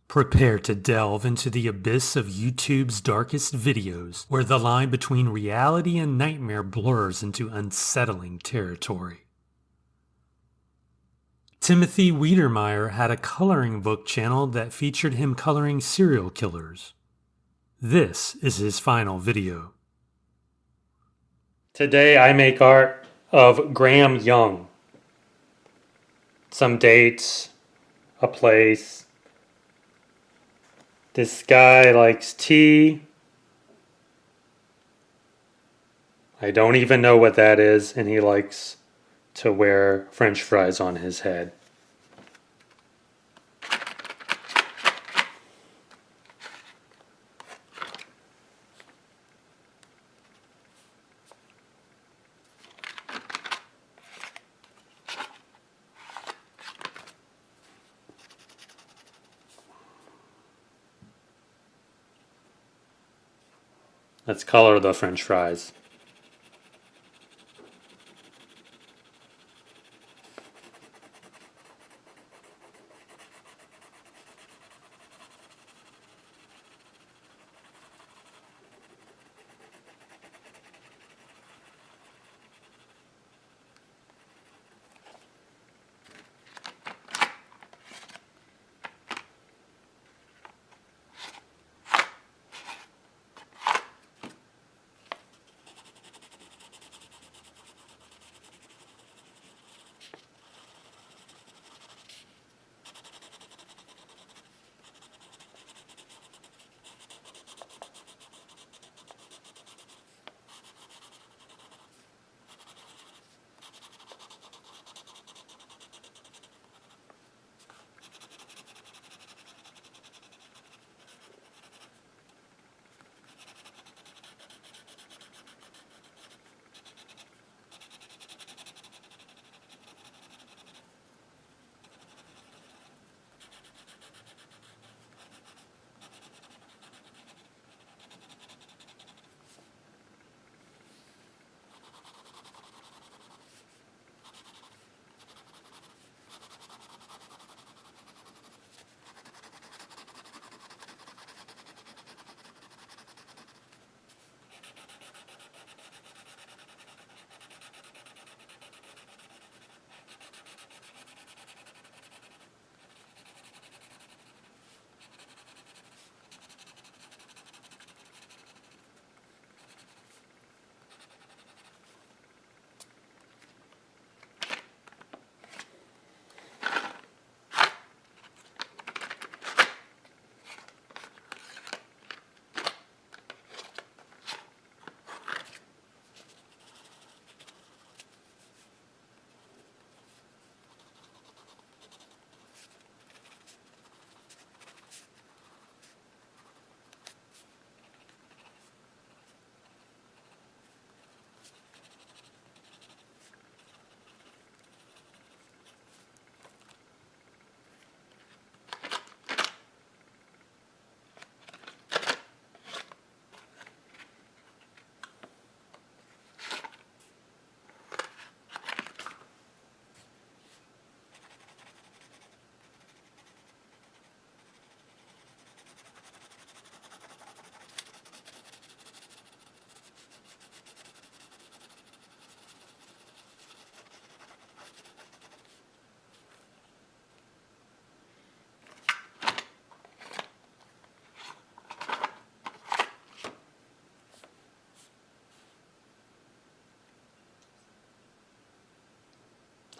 Prepare to delve into the abyss of YouTube's darkest videos, where the line between reality and nightmare blurs into unsettling territory. Timothy Wiedermeyer had a coloring book channel that featured him coloring serial killers. This is his final video. Today I make art of Graham Young. Some dates, a place. This guy likes tea. I don't even know what that is, and he likes to wear French fries on his head. Let's color the French fries.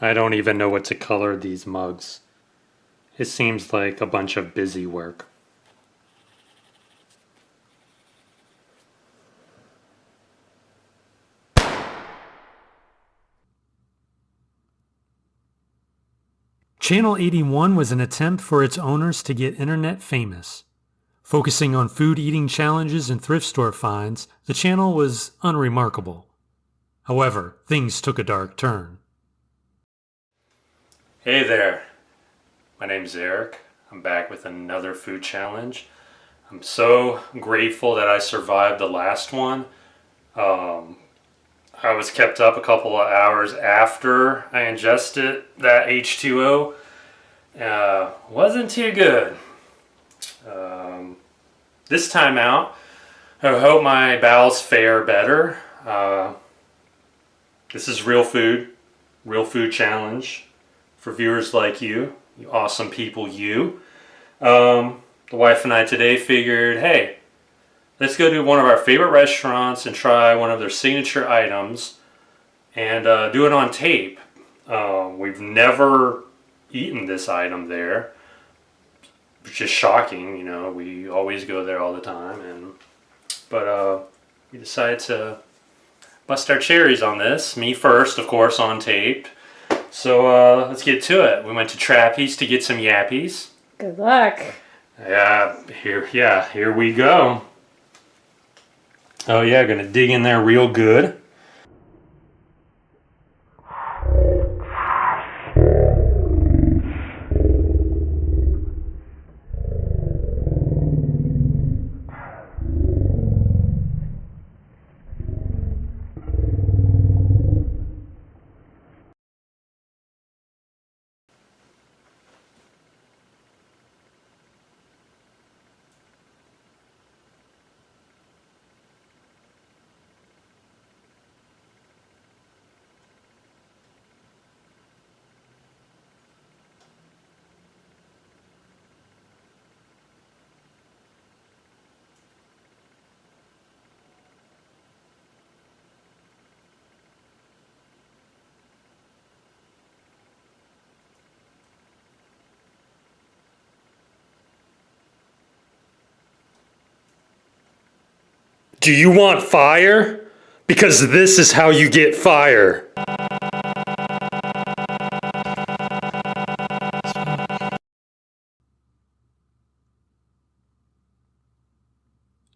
I don't even know what to color these mugs. It seems like a bunch of busy work. Channel 81 was an attempt for its owners to get internet famous. Focusing on food eating challenges and thrift store finds, the channel was unremarkable. However, things took a dark turn. Hey there, my name's Eric. I'm back with another food challenge. I'm so grateful that I survived the last one. I was kept up a couple of hours after I ingested that H2O. Wasn't too good. This time out, I hope my bowels fare better. This is real food challenge for viewers like you awesome people, you. The wife and I today figured, hey, let's go to one of our favorite restaurants and try one of their signature items and do it on tape. We've never eaten this item there. It's just shocking, you know. We always go there all the time, but we decided to bust our cherries on this. Me first, of course, on tape. So let's get to it. We went to Trappy's to get some yappies. Good luck. Here we go. Oh yeah, gonna dig in there real good. Do you want fire? Because this is how you get fire.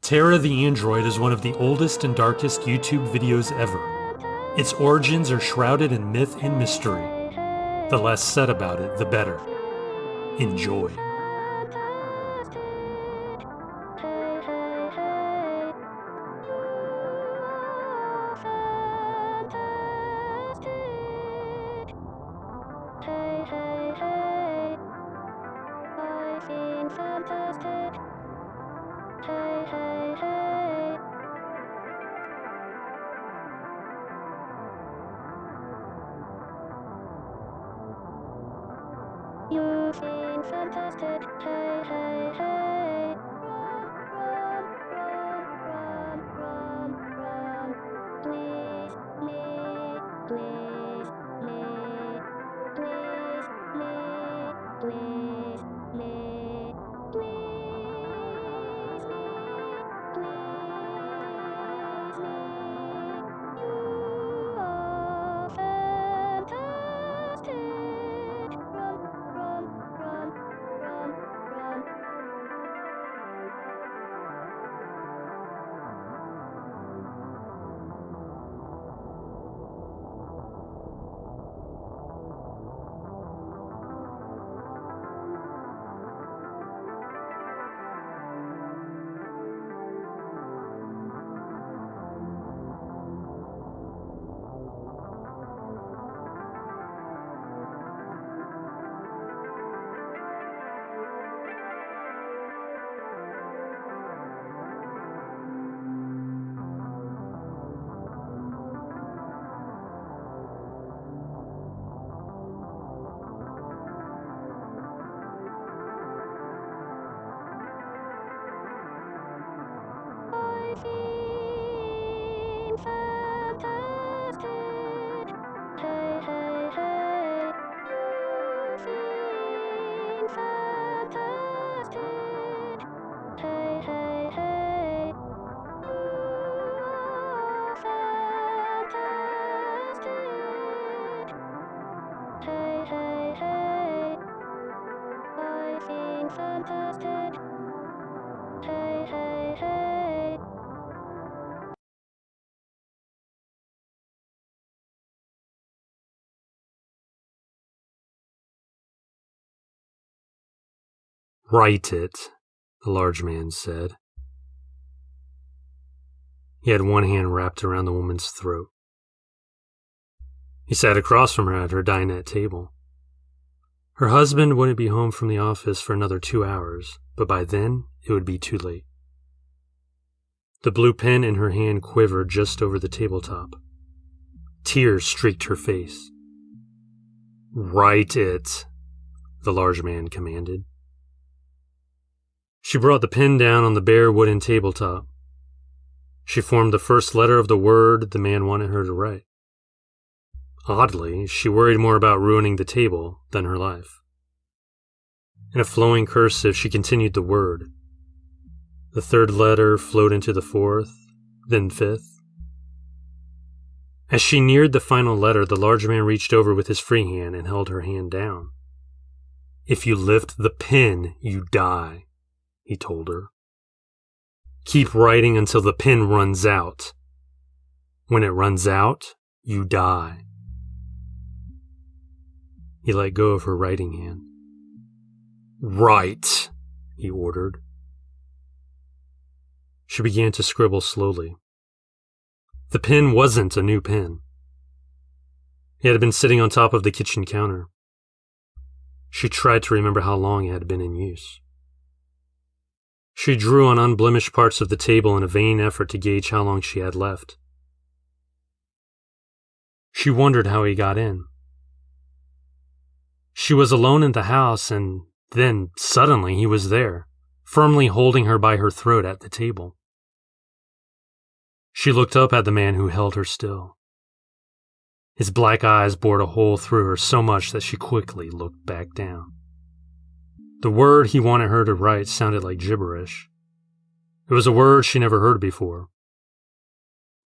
Terra the Android is one of the oldest and darkest YouTube videos ever. Its origins are shrouded in myth and mystery. The less said about it, the better. Enjoy. You've seen fantastic, hey, hey, hey. Run. Please, me, please, me, please, me, please, me, please, you are fantastic. Run. I've seen fantastic, hey, hey, hey. You've seen fantastic, hey, hey, hey. You are fantastic, hey, hey, hey. I've seen fantastic, hey, hey, hey. Write it, the large man said. He had one hand wrapped around the woman's throat. He sat across from her at her dinette table. Her husband wouldn't be home from the office for another 2 hours, but by then it would be too late. The blue pen in her hand quivered just over the tabletop. Tears streaked her face. "Write it," the large man commanded. She brought the pen down on the bare wooden tabletop. She formed the first letter of the word the man wanted her to write. Oddly, she worried more about ruining the table than her life. In a flowing cursive, she continued the word. The third letter flowed into the fourth, then fifth. As she neared the final letter, the large man reached over with his free hand and held her hand down. "If you lift the pen, you die," he told her. "Keep writing until the pen runs out. When it runs out, you die." He let go of her writing hand. "Write," he ordered. She began to scribble slowly. The pen wasn't a new pen. It had been sitting on top of the kitchen counter. She tried to remember how long it had been in use. She drew on unblemished parts of the table in a vain effort to gauge how long she had left. She wondered how he got in. She was alone in the house, and then, suddenly, he was there, firmly holding her by her throat at the table. She looked up at the man who held her still. His black eyes bored a hole through her so much that she quickly looked back down. The word he wanted her to write sounded like gibberish. It was a word she never heard before.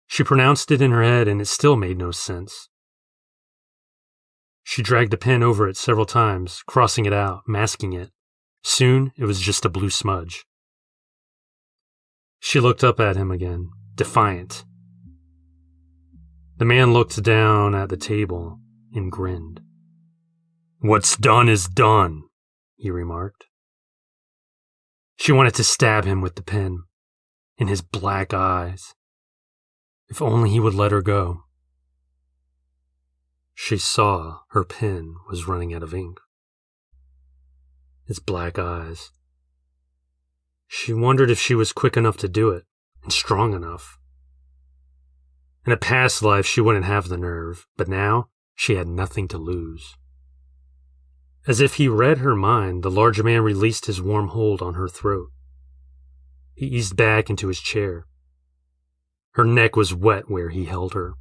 She pronounced it in her head, and it still made no sense. She dragged the pen over it several times, crossing it out, masking it. Soon, it was just a blue smudge. She looked up at him again, defiant. The man looked down at the table and grinned. "What's done is done," he remarked. She wanted to stab him with the pen, in his black eyes. If only he would let her go. She saw her pen was running out of ink. His black eyes. She wondered if she was quick enough to do it, and strong enough. In a past life, she wouldn't have the nerve, but now she had nothing to lose. As if he read her mind, the large man released his warm hold on her throat. He eased back into his chair. Her neck was wet where he held her.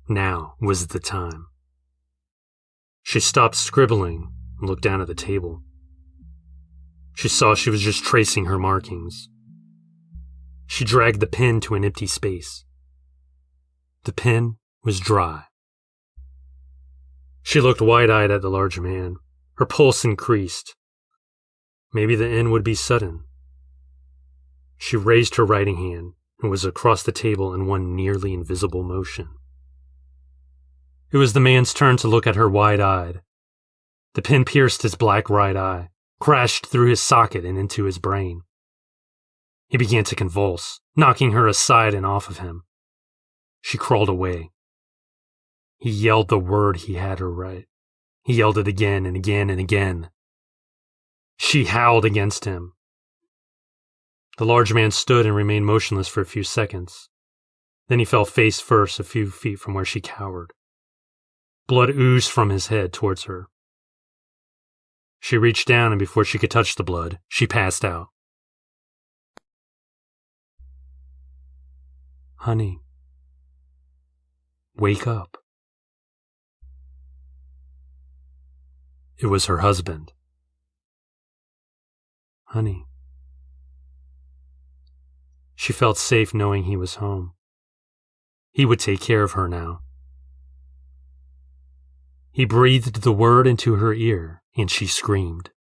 Now was the time. She stopped scribbling and looked down at the table. She saw she was just tracing her markings. She dragged the pen to an empty space. The pen was dry. She looked wide-eyed at the large man. Her pulse increased. Maybe the end would be sudden. She raised her writing hand and was across the table in one nearly invisible motion. It was the man's turn to look at her wide-eyed. The pen pierced his black right eye, crashed through his socket and into his brain. He began to convulse, knocking her aside and off of him. She crawled away. He yelled the word he had her write. He yelled it again and again and again. She howled against him. The large man stood and remained motionless for a few seconds. Then he fell face first a few feet from where she cowered. Blood oozed from his head towards her. She reached down, and before she could touch the blood, she passed out. "Honey, wake up." It was her husband. "Honey." She felt safe knowing he was home. He would take care of her now. He breathed the word into her ear, and she screamed.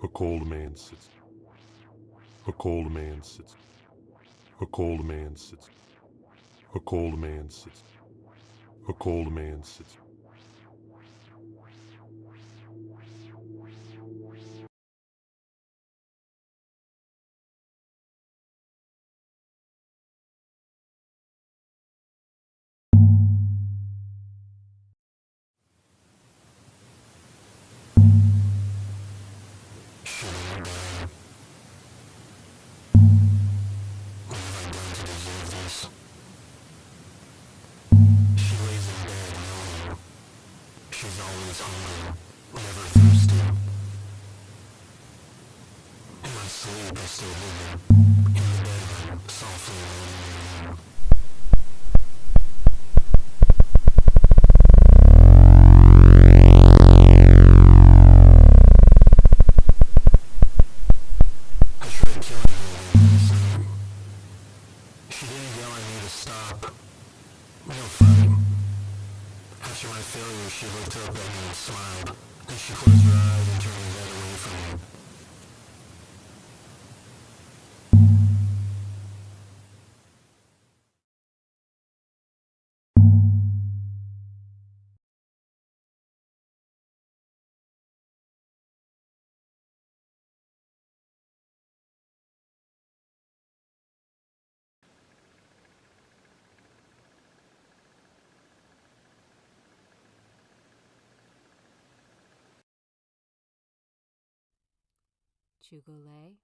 A cold man sits. A cold man sits. A cold man sits. A cold man sits. A cold man sits. She lays in bed alone. She's always hungry, never thirsty. In my sleep, I still hear her in the bedroom, softly illuminating. I tried killing her last night. She didn't yell at me to stop. No fight. After my failure, she looked up at me and smiled. Then she closed her eyes and turned her head away from me. Jugole.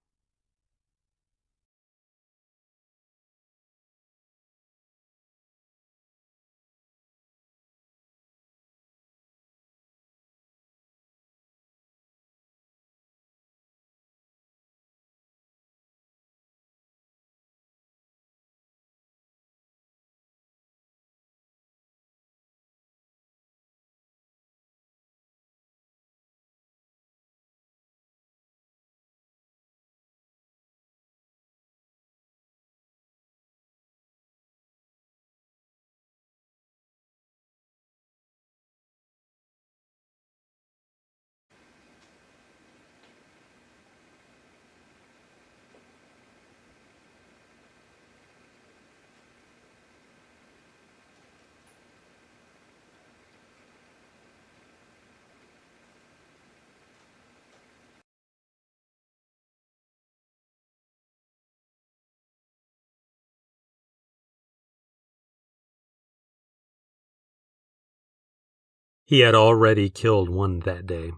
He had already killed one that day.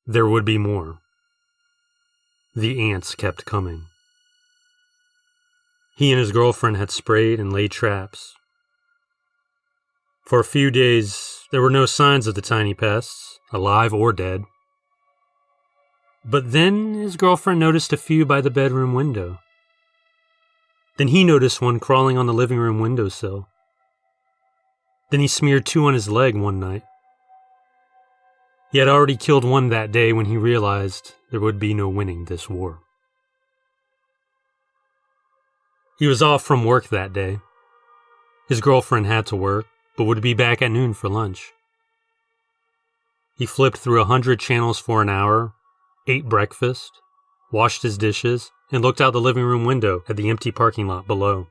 There would be more. The ants kept coming. He and his girlfriend had sprayed and laid traps. For a few days, there were no signs of the tiny pests, alive or dead. But then his girlfriend noticed a few by the bedroom window. Then he noticed one crawling on the living room windowsill. Then he smeared 2 on his leg one night. He had already killed one that day when he realized there would be no winning this war. He was off from work that day. His girlfriend had to work, but would be back at noon for lunch. He flipped through 100 channels for an hour, ate breakfast, washed his dishes, and looked out the living room window at the empty parking lot below.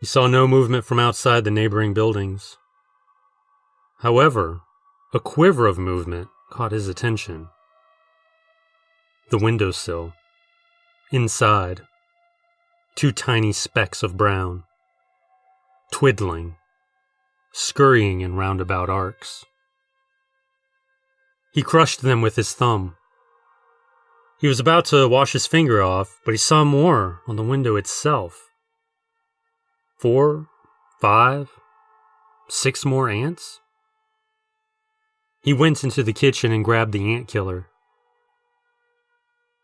He saw no movement from outside the neighboring buildings. However, a quiver of movement caught his attention. The windowsill. Inside, 2 tiny specks of brown, twiddling, scurrying in roundabout arcs. He crushed them with his thumb. He was about to wash his finger off, but he saw more on the window itself. 4, 5, 6 more ants? He went into the kitchen and grabbed the ant killer.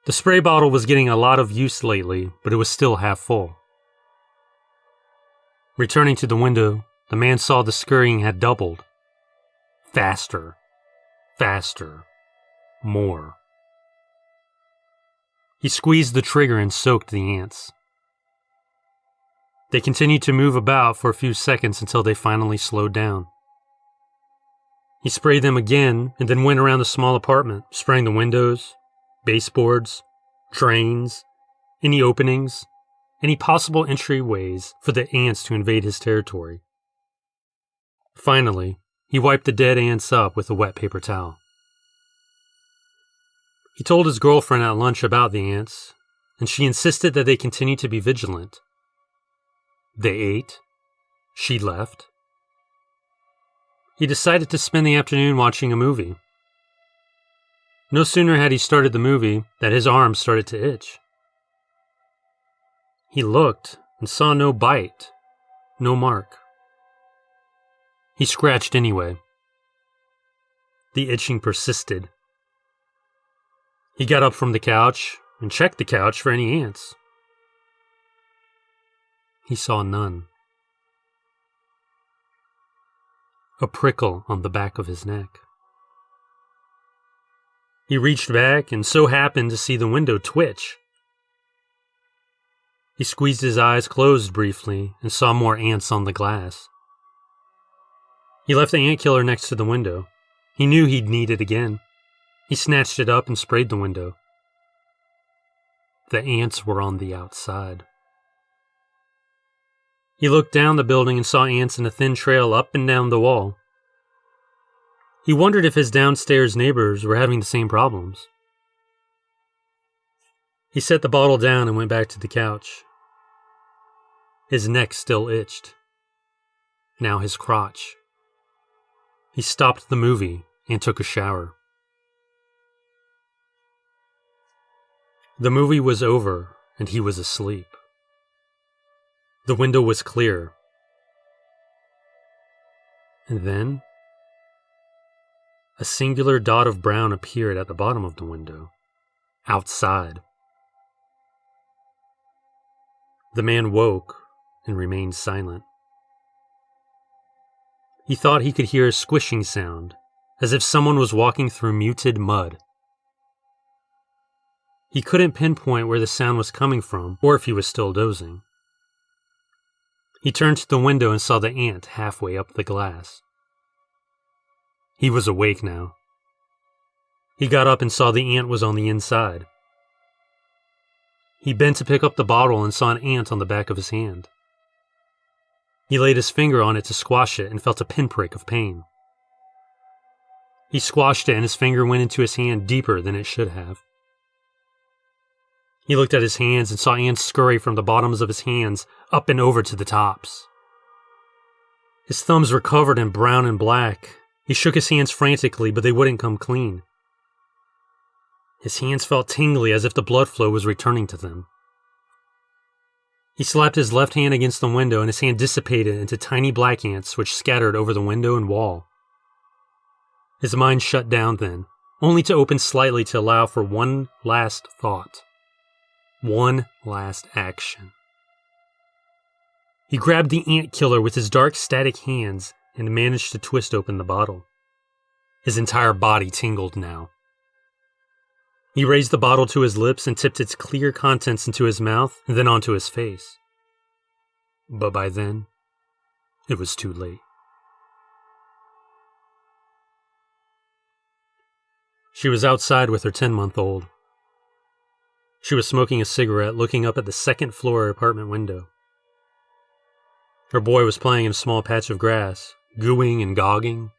The spray bottle was getting a lot of use lately, but it was still half full. Returning to the window, the man saw the scurrying had doubled. Faster, faster, more. He squeezed the trigger and soaked the ants. They continued to move about for a few seconds until they finally slowed down. He sprayed them again and then went around the small apartment, spraying the windows, baseboards, drains, any openings, any possible entryways for the ants to invade his territory. Finally, he wiped the dead ants up with a wet paper towel. He told his girlfriend at lunch about the ants, and she insisted that they continue to be vigilant. They ate. She left. He decided to spend the afternoon watching a movie. No sooner had he started the movie that his arm started to itch. He looked and saw no bite, no mark. He scratched anyway. The itching persisted. He got up from the couch and checked the couch for any ants. He saw none. A prickle on the back of his neck. He reached back and so happened to see the window twitch. He squeezed his eyes closed briefly and saw more ants on the glass. He left the ant killer next to the window. He knew he'd need it again. He snatched it up and sprayed the window. The ants were on the outside. He looked down the building and saw ants in a thin trail up and down the wall. He wondered if his downstairs neighbors were having the same problems. He set the bottle down and went back to the couch. His neck still itched. Now his crotch. He stopped the movie and took a shower. The movie was over and he was asleep. The window was clear. And then, a singular dot of brown appeared at the bottom of the window, outside. The man woke and remained silent. He thought he could hear a squishing sound, as if someone was walking through muted mud. He couldn't pinpoint where the sound was coming from, or if he was still dozing. He turned to the window and saw the ant halfway up the glass. He was awake now. He got up and saw the ant was on the inside. He bent to pick up the bottle and saw an ant on the back of his hand. He laid his finger on it to squash it and felt a pinprick of pain. He squashed it and his finger went into his hand deeper than it should have. He looked at his hands and saw ants scurry from the bottoms of his hands up and over to the tops. His thumbs were covered in brown and black. He shook his hands frantically, but they wouldn't come clean. His hands felt tingly as if the blood flow was returning to them. He slapped his left hand against the window and his hand dissipated into tiny black ants which scattered over the window and wall. His mind shut down then, only to open slightly to allow for one last thought. One last action. He grabbed the ant killer with his dark static hands and managed to twist open the bottle. His entire body tingled now. He raised the bottle to his lips and tipped its clear contents into his mouth and then onto his face. But by then, it was too late. She was outside with her 10-month-old. She was smoking a cigarette, looking up at the second-floor apartment window. Her boy was playing in a small patch of grass, gooing and gogging.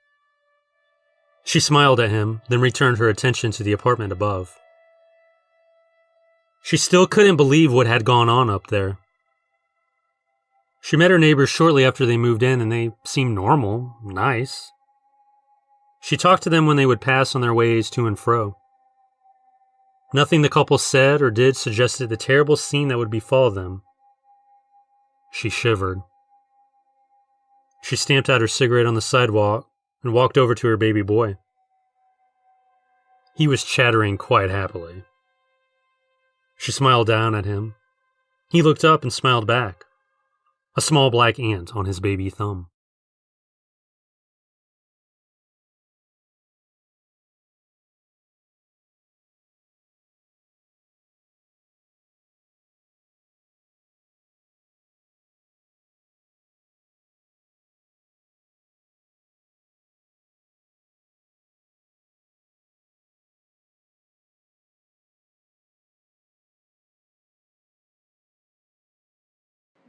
She smiled at him, then returned her attention to the apartment above. She still couldn't believe what had gone on up there. She met her neighbors shortly after they moved in, and they seemed normal, nice. She talked to them when they would pass on their ways to and fro. Nothing the couple said or did suggested the terrible scene that would befall them. She shivered. She stamped out her cigarette on the sidewalk and walked over to her baby boy. He was chattering quite happily. She smiled down at him. He looked up and smiled back. A small black ant on his baby thumb.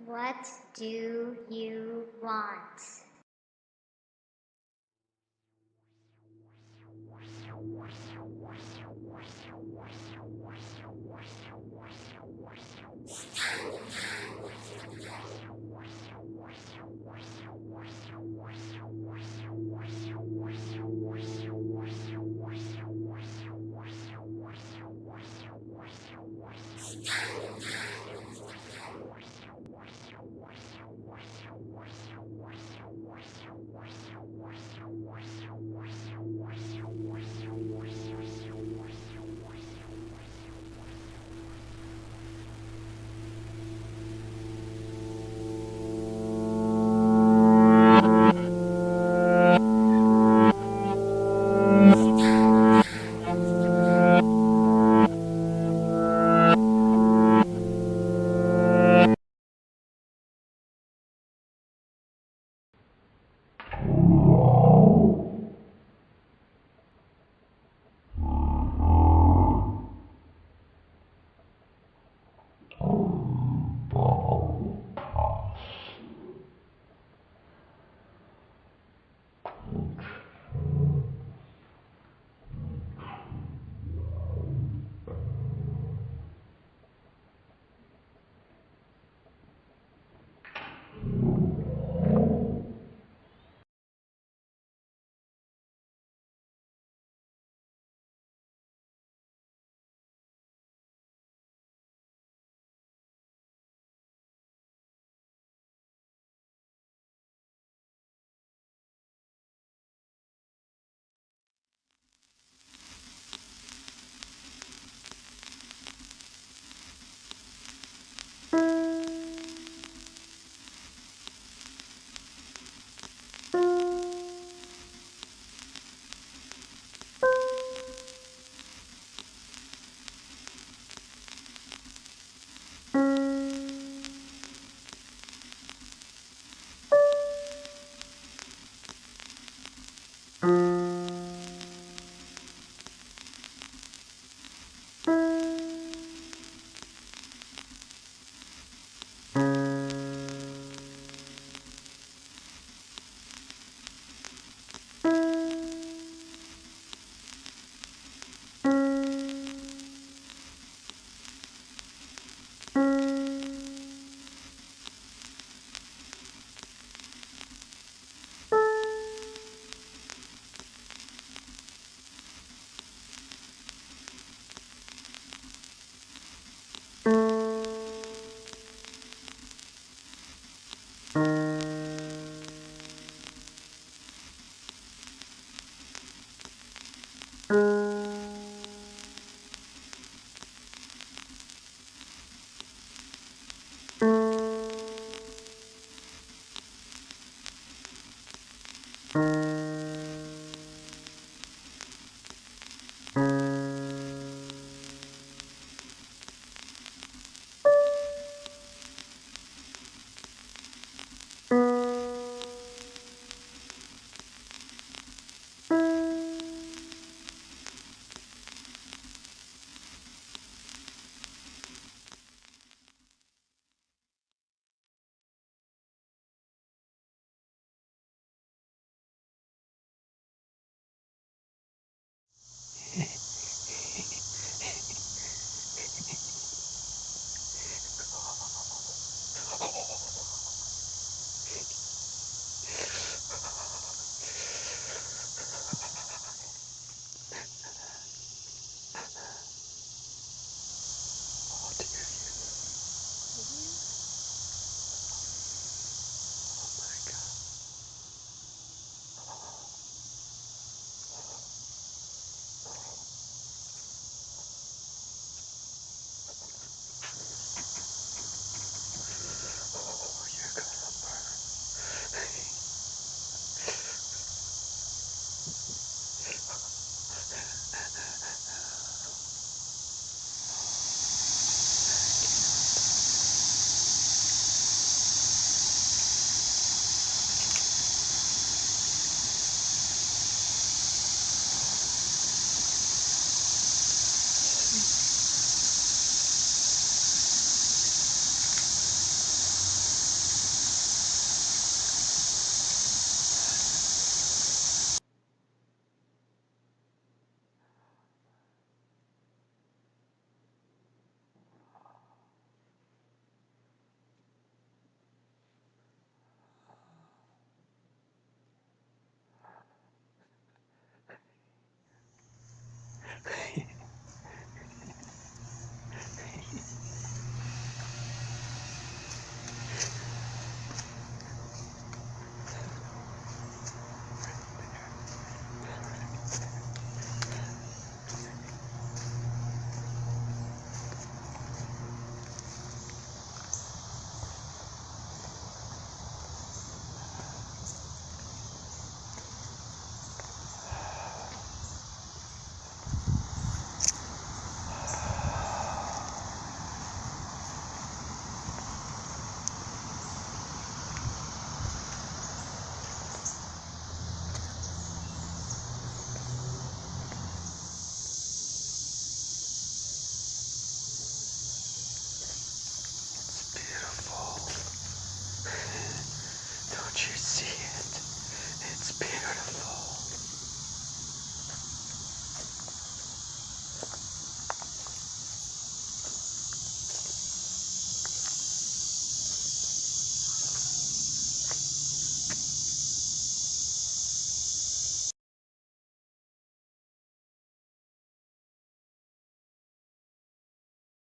What do you want?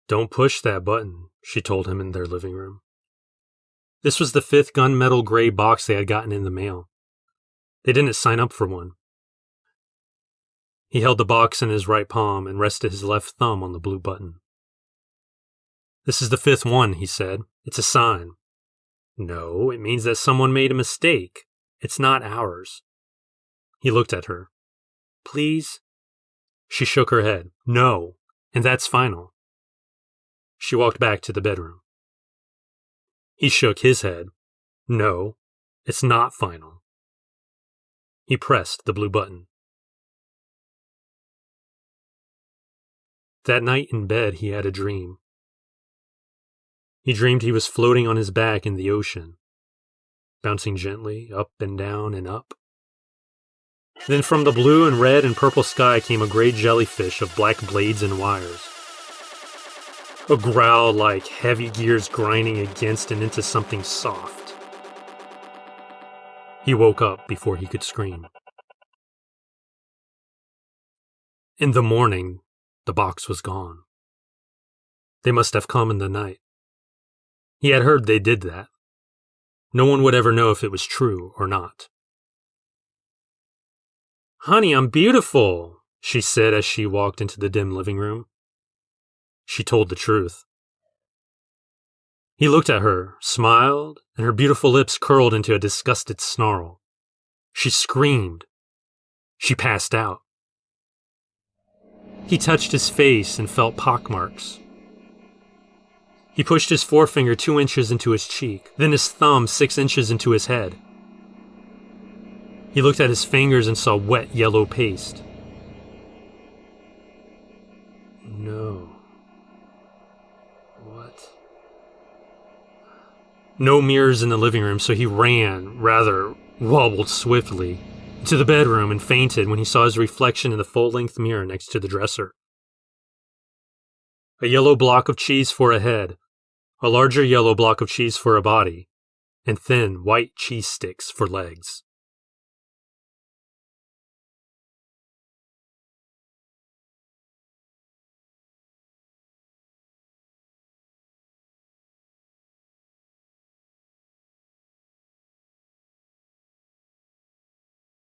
Don't push that button, she told him in their living room. This was the 5th gunmetal gray box they had gotten in the mail. They didn't sign up for one. He held the box in his right palm and rested his left thumb on the blue button. This is the 5th one, he said. It's a sign. No, it means that someone made a mistake. It's not ours. He looked at her. Please? She shook her head. No, and that's final. She walked back to the bedroom. He shook his head. No, it's not final. He pressed the blue button. That night in bed, he had a dream. He dreamed he was floating on his back in the ocean, bouncing gently up and down and up. Then from the blue and red and purple sky came a gray jellyfish of black blades and wires. A growl like heavy gears grinding against and into something soft. He woke up before he could scream. In the morning, the box was gone. They must have come in the night. He had heard they did that. No one would ever know if it was true or not. Honey, I'm beautiful, she said as she walked into the dim living room. She told the truth. He looked at her, smiled, and her beautiful lips curled into a disgusted snarl. She screamed. She passed out. He touched his face and felt pockmarks. He pushed his forefinger 2 inches into his cheek, then his thumb 6 inches into his head. He looked at his fingers and saw wet yellow paste. No. What? No mirrors in the living room, so he wobbled swiftly, to the bedroom and fainted when he saw his reflection in the full-length mirror next to the dresser. A yellow block of cheese for a head, a larger yellow block of cheese for a body, and thin white cheese sticks for legs.